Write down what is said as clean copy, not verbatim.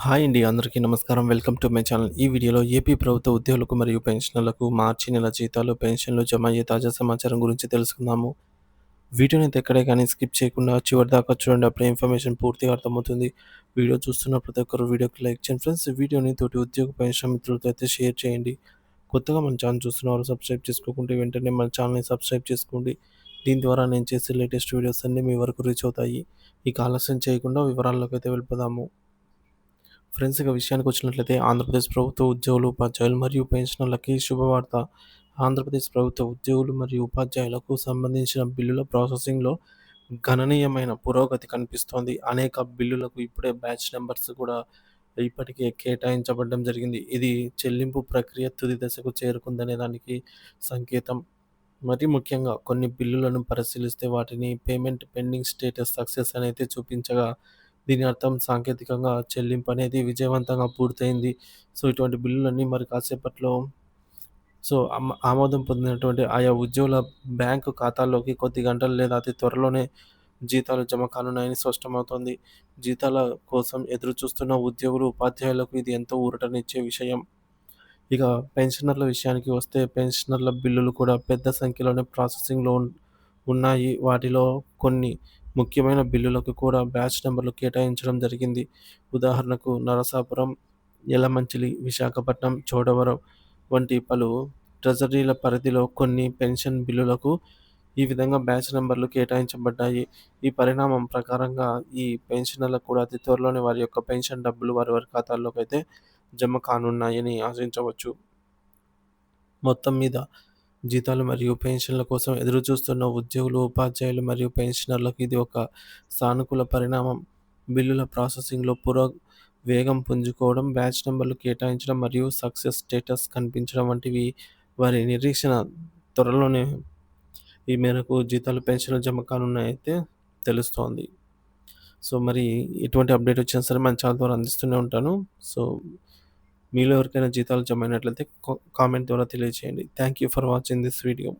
Hi అండి. అందరికీ నమస్కారం. Welcome to my channel. ఈ వీడియోలో ఏపీ ప్రభుత్వ ఉద్యోగులకు మరియు పెన్షనర్లకు మార్చి నెల జీతాలు, పెన్షన్లు జమ అయ్యే తాజా సమాచారం గురించి తెలుసుకుందాము. వీడియోనైతే ఎక్కడే కానీ స్కిప్ చేయకుండా చివరిదాకా చూడండి. అప్పుడే ఇన్ఫర్మేషన్ పూర్తిగా అర్థమవుతుంది. వీడియో చూస్తున్న ప్రతి ఒక్కరు వీడియోకి లైక్ చేయండి ఫ్రెండ్స్. ఈ వీడియోని తోటి ఉద్యోగ పెన్షన్ మిత్రులతో అయితే షేర్ చేయండి. కొత్తగా మన ఛానల్ చూస్తున్నవారు సబ్స్క్రైబ్ చేసుకోకుంటే వెంటనే మన ఛానల్‌ని సబ్స్క్రైబ్ చేసుకోండి. దీని ద్వారా నేను చేసే లేటెస్ట్ వీడియోస్ అన్నీ మీ వరకు రీచ్ అవుతాయి. ఇక ఆలస్యం చేయకుండా వివరాల్లోకి అయితే వెళ్ళిపోదాము. ఫ్రెండ్స్ ఇక విషయానికొచ్చినట్లయితే ఆంధ్రప్రదేశ్ ప్రభుత్వ ఉద్యోగులు, ఉపాధ్యాయులు మరియు పెన్షనర్లకి శుభవార్త. ఆంధ్రప్రదేశ్ ప్రభుత్వ ఉద్యోగులు మరియు ఉపాధ్యాయులకు సంబంధించిన బిల్లుల ప్రాసెసింగ్‌లో గణనీయమైన పురోగతి కనిపిస్తోంది. అనేక బిల్లులకు ఇప్పుడే బ్యాచ్ నంబర్స్ కూడా ఇప్పటికే కేటాయించబడడం జరిగింది. ఇది చెల్లింపు ప్రక్రియ తుది దశకు చేరుకుందనే దానికి సంకేతం. మరీ ముఖ్యంగా కొన్ని బిల్లులను పరిశీలిస్తే వాటిని పేమెంట్ పెండింగ్ స్టేటస్ సక్సెస్ అనైతే చూపించగా, దీని అర్థం సాంకేతికంగా చెల్లింపు అనేది విజయవంతంగా పూర్తయింది. సో, ఇటువంటి బిల్లులన్నీ మరి కాసేపట్లో ఆమోదం పొందినటువంటి ఆయా ఉద్యోగుల బ్యాంకు ఖాతాల్లోకి కొద్ది గంటలు లేదా అతి త్వరలోనే జీతాలు జమ కానున్నాయని స్పష్టమవుతోంది. జీతాల కోసం ఎదురు చూస్తున్న ఉద్యోగులు, ఉపాధ్యాయులకు ఇది ఎంతో ఊరటనిచ్చే విషయం. ఇక పెన్షనర్ల విషయానికి వస్తే పెన్షనర్ల బిల్లులు కూడా పెద్ద సంఖ్యలోనే ప్రాసెసింగ్‌లో ఉన్నాయి. వాటిలో కొన్ని ముఖ్యమైన బిల్లులకు కూడా బ్యాచ్ నంబర్‌లు కేటాయించడం జరిగింది. ఉదాహరణకు నరసాపురం, యలమంచిలి, విశాఖపట్నం, చోడవరం వంటి పలు ట్రెజరీల పరిధిలో కొన్ని పెన్షన్ బిల్లులకు ఈ విధంగా బ్యాచ్ నంబర్‌లు కేటాయించబడ్డాయి. ఈ పరిణామం ప్రకారంగా ఈ పెన్షనర్లకు కూడా అతి త్వరలోనే వారి యొక్క పెన్షన్ డబ్బులు వారి వారి ఖాతాల్లోకైతే జమ కానున్నాయని ఆశించవచ్చు. మొత్తం మీద జీతాలు మరియు పెన్షన్ల కోసం ఎదురుచూస్తున్న ఉద్యోగులు, ఉపాధ్యాయులు మరియు పెన్షనర్లకు ఇది ఒక సానుకూల పరిణామం. బిల్లుల ప్రాసెసింగ్‌లో వేగం పుంజుకోవడం, బ్యాచ్ నంబర్‌లు కేటాయించడం మరియు సక్సెస్ స్టేటస్ కనిపించడం వంటివి వారి నిరీక్షణ. త్వరలోనే ఈ మేరకు జీతాలు, పెన్షన్లు జమ కానున్నాయైతే తెలుస్తోంది. సో, మరి ఎటువంటి అప్డేట్ వచ్చినా సరే మన ఛానల్ ద్వారా అందిస్తూనే ఉంటాను. సో, మీలో ఎవరికైనా జీతాలు జమ అయినట్లయితే కామెంట్ ద్వారా తెలియజేయండి. Thank you for watching this video.